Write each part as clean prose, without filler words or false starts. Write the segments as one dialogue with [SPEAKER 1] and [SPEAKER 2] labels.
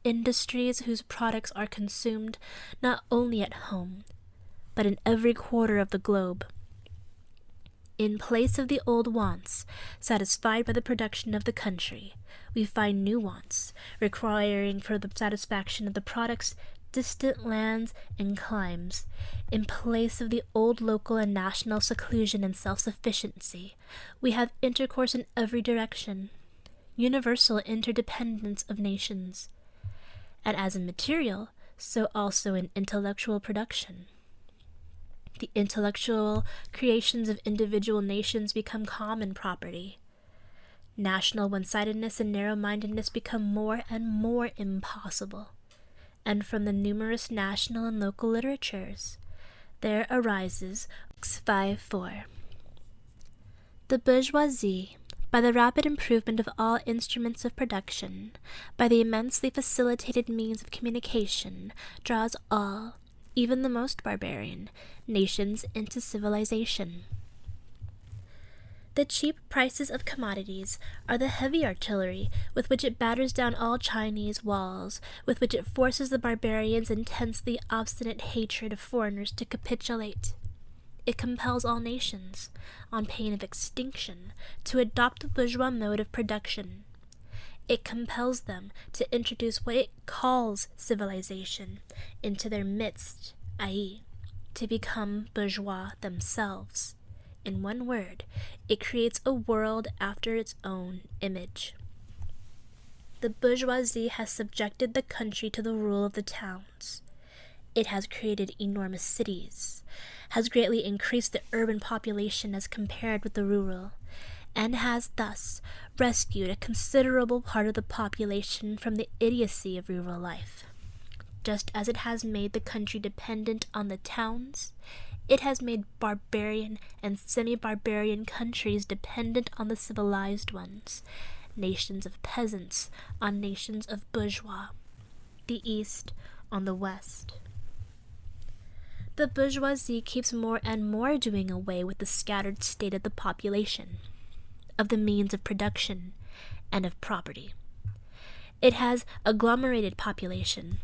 [SPEAKER 1] industries whose products are consumed not only at home, but in every quarter of the globe. In place of the old wants, satisfied by the production of the country, we find new wants, requiring for the satisfaction of the products distant lands and climes. In place of the old local and national seclusion and self-sufficiency, we have intercourse in every direction, universal interdependence of nations, and as in material, so also in intellectual production. The intellectual creations of individual nations become common property. National one-sidedness and narrow-mindedness become more and more impossible. And from the numerous national and local literatures, there arises 5.4. The bourgeoisie, by the rapid improvement of all instruments of production, by the immensely facilitated means of communication, draws all, even the most barbarian, nations into civilization. The cheap prices of commodities are the heavy artillery with which it batters down all Chinese walls, with which it forces the barbarians' intensely obstinate hatred of foreigners to capitulate. It compels all nations, on pain of extinction, to adopt the bourgeois mode of production. It compels them to introduce what it calls civilization into their midst, i.e., to become bourgeois themselves. In one word, it creates a world after its own image. The bourgeoisie has subjected the country to the rule of the towns. It has created enormous cities, has greatly increased the urban population as compared with the rural, and has thus rescued a considerable part of the population from the idiocy of rural life. Just as it has made the country dependent on the towns, it has made barbarian and semi-barbarian countries dependent on the civilized ones, nations of peasants on nations of bourgeois, the East on the West. The bourgeoisie keeps more and more doing away with the scattered state of the population, of the means of production, and of property. It has agglomerated population,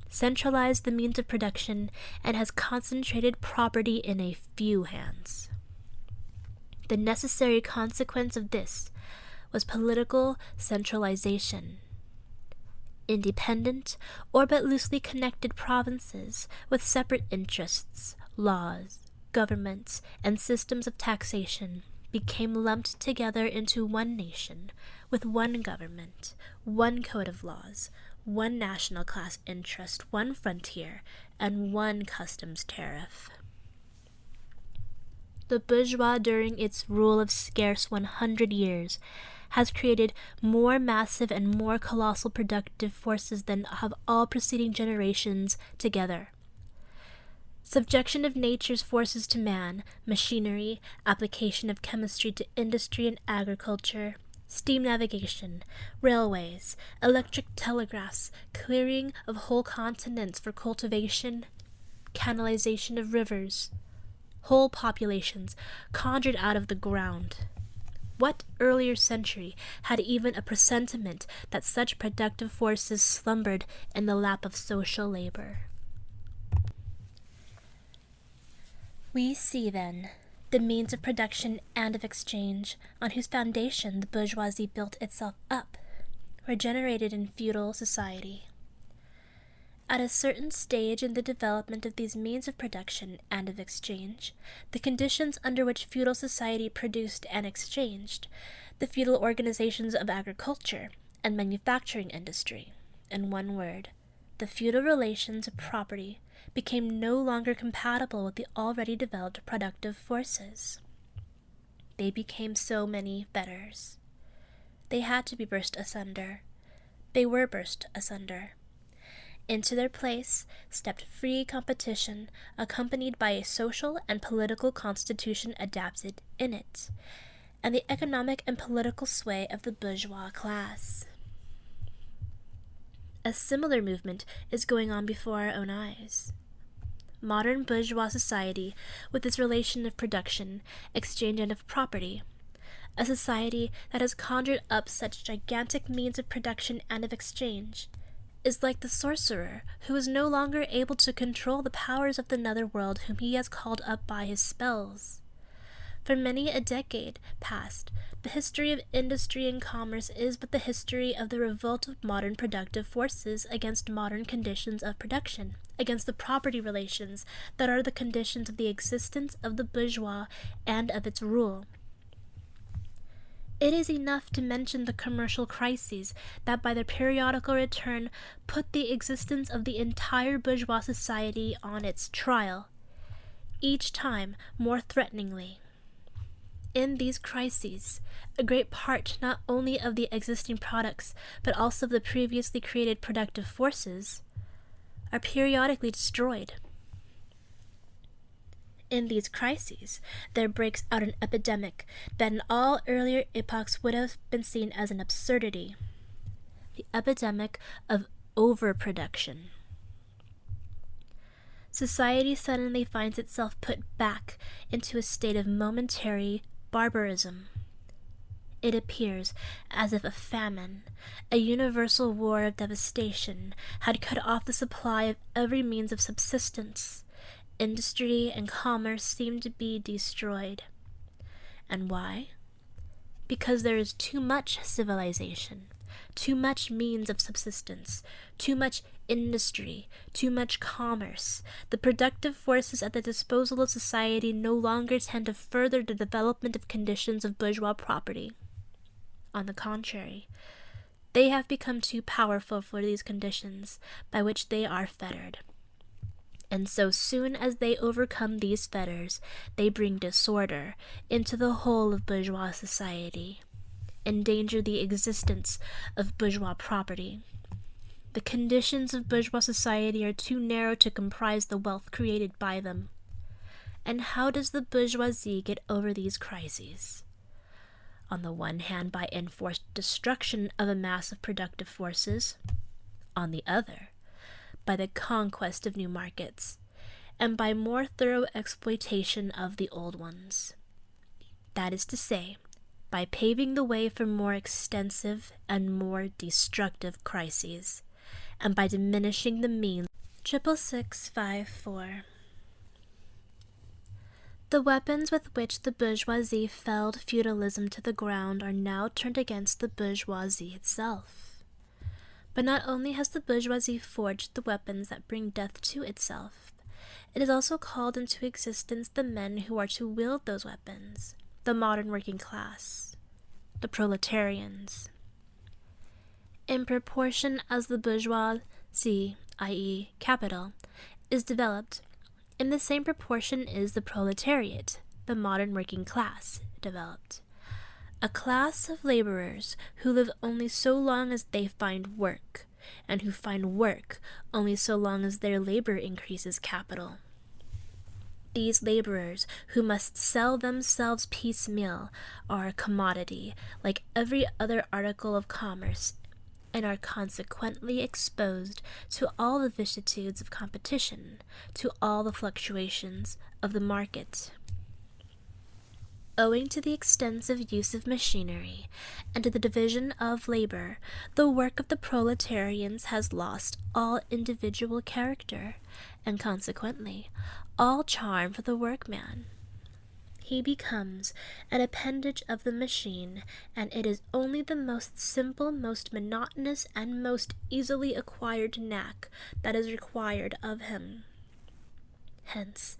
[SPEAKER 1] centralized the means of production, and has concentrated property in a few hands. The necessary consequence of this was political centralization. Independent, or but loosely connected provinces with separate interests, laws, governments, and systems of taxation became lumped together into one nation, with one government, one code of laws, one national class interest, one frontier, and one customs tariff. The bourgeois, during its rule of scarce 100 years, has created more massive and more colossal productive forces than have all preceding generations together. Subjection of nature's forces to man, machinery, application of chemistry to industry and agriculture, steam navigation, railways, electric telegraphs, clearing of whole continents for cultivation, canalization of rivers, whole populations conjured out of the ground. What earlier century had even a presentiment that such productive forces slumbered in the lap of social labor? We see, then, the means of production and of exchange, on whose foundation the bourgeoisie built itself up, were generated in feudal society. At a certain stage in the development of these means of production and of exchange, the conditions under which feudal society produced and exchanged, the feudal organizations of agriculture and manufacturing industry, in one word, the feudal relations of property, became no longer compatible with the already developed productive forces. They became so many fetters. They had to be burst asunder. They were burst asunder. Into their place stepped free competition, accompanied by a social and political constitution adapted in it, and the economic and political sway of the bourgeois class. A similar movement is going on before our own eyes. Modern bourgeois society, with its relation of production, exchange, and of property, a society that has conjured up such gigantic means of production and of exchange, is like the sorcerer who is no longer able to control the powers of the netherworld whom he has called up by his spells. For many a decade past, the history of industry and commerce is but the history of the revolt of modern productive forces against modern conditions of production, against the property relations that are the conditions of the existence of the bourgeois and of its rule. It is enough to mention the commercial crises that by their periodical return put the existence of the entire bourgeois society on its trial, each time more threateningly. In these crises, a great part not only of the existing products, but also of the previously created productive forces, are periodically destroyed. In these crises, there breaks out an epidemic that in all earlier epochs would have been seen as an absurdity: the epidemic of overproduction. Society suddenly finds itself put back into a state of momentary barbarism. It appears as if a famine, a universal war of devastation, had cut off the supply of every means of subsistence. Industry and commerce seem to be destroyed. And why? Because there is too much civilization, too much means of subsistence, too much industry, too much commerce. The productive forces at the disposal of society no longer tend to further the development of conditions of bourgeois property. On the contrary, they have become too powerful for these conditions by which they are fettered. And so soon as they overcome these fetters, they bring disorder into the whole of bourgeois society, endanger the existence of bourgeois property. The conditions of bourgeois society are too narrow to comprise the wealth created by them. And how does the bourgeoisie get over these crises? On the one hand, by enforced destruction of a mass of productive forces; on the other, by the conquest of new markets, and by more thorough exploitation of the old ones. That is to say, by paving the way for more extensive and more destructive crises, and by diminishing the means. 66654. The weapons with which the bourgeoisie felled feudalism to the ground are now turned against the bourgeoisie itself. But not only has the bourgeoisie forged the weapons that bring death to itself, it has also called into existence the men who are to wield those weapons, the modern working class, the proletarians. In proportion as the bourgeoisie, i.e., capital, is developed, in the same proportion is the proletariat, the modern working class, developed. A class of laborers who live only so long as they find work, and who find work only so long as their labor increases capital. These laborers, who must sell themselves piecemeal, are a commodity, like every other article of commerce, and are consequently exposed to all the vicissitudes of competition, to all the fluctuations of the market. Owing to the extensive use of machinery and to the division of labor, the work of the proletarians has lost all individual character, and consequently all charm for the workman. He becomes an appendage of the machine, and it is only the most simple, most monotonous, and most easily acquired knack that is required of him. Hence,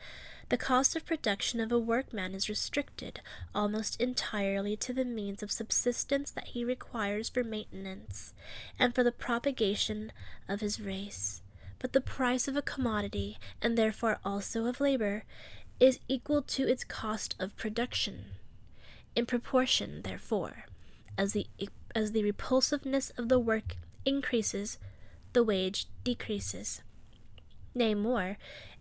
[SPEAKER 1] the cost of production of a workman is restricted almost entirely to the means of subsistence that he requires for maintenance and for the propagation of his race. But the price of a commodity, and therefore also of labor, is equal to its cost of production. In proportion, therefore, as the repulsiveness of the work increases, the wage decreases. Nay, more,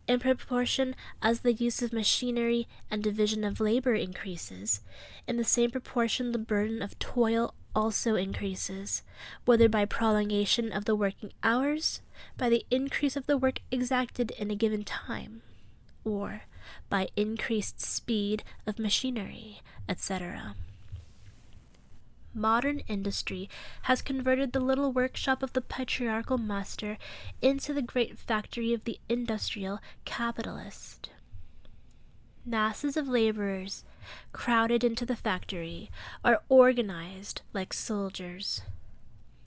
[SPEAKER 1] in proportion as the use of machinery and division of labor increases, in the same proportion the burden of toil also increases, whether by prolongation of the working hours, by the increase of the work exacted in a given time, or by increased speed of machinery, etc. Modern industry has converted the little workshop of the patriarchal master into the great factory of the industrial capitalist. Masses of laborers, crowded into the factory, are organized like soldiers.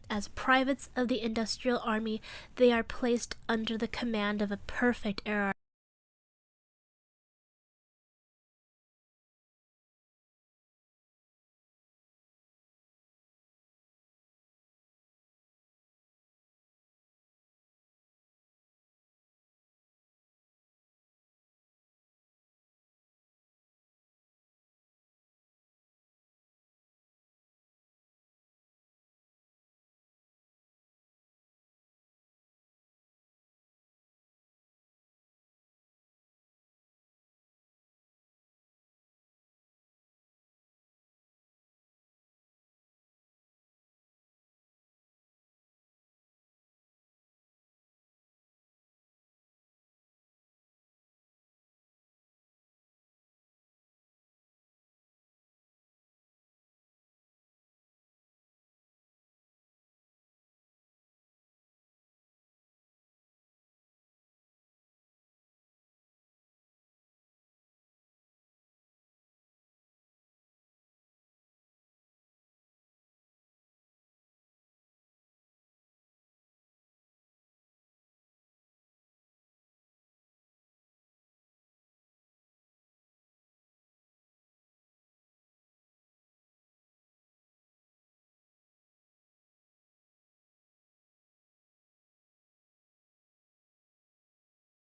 [SPEAKER 1] As privates of the industrial army, they are placed under the command of a perfect